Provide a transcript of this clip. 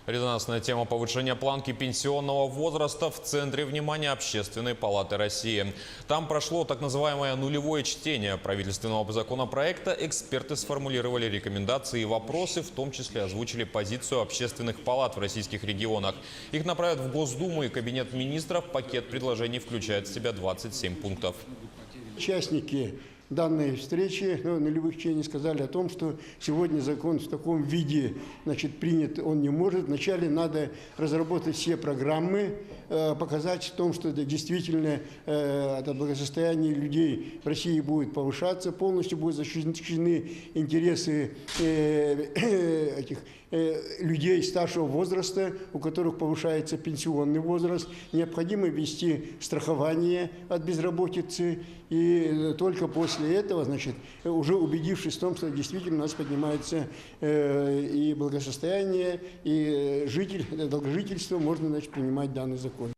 Резонансная тема повышения планки пенсионного возраста в центре внимания Общественной палаты России. Там прошло так называемое нулевое чтение правительственного законопроекта. Эксперты сформулировали рекомендации и вопросы, в том числе озвучили позицию общественных палат в российских регионах. Их направят в Госдуму и Кабинет министров. Пакет предложений включает в себя 27 пунктов. Участники данной встречи нулевых чтений сказали о том, что сегодня закон в таком виде, принят он не может. Вначале надо разработать все программы, показать в том, что это действительно это благосостояние людей в России будет повышаться, полностью будут защищены интересы этих людей старшего возраста, у которых повышается пенсионный возраст. Необходимо ввести страхование от безработицы, и только после этого, уже убедившись в том, что действительно у нас поднимается и благосостояние, и долгожительство, можно, принимать данный закон.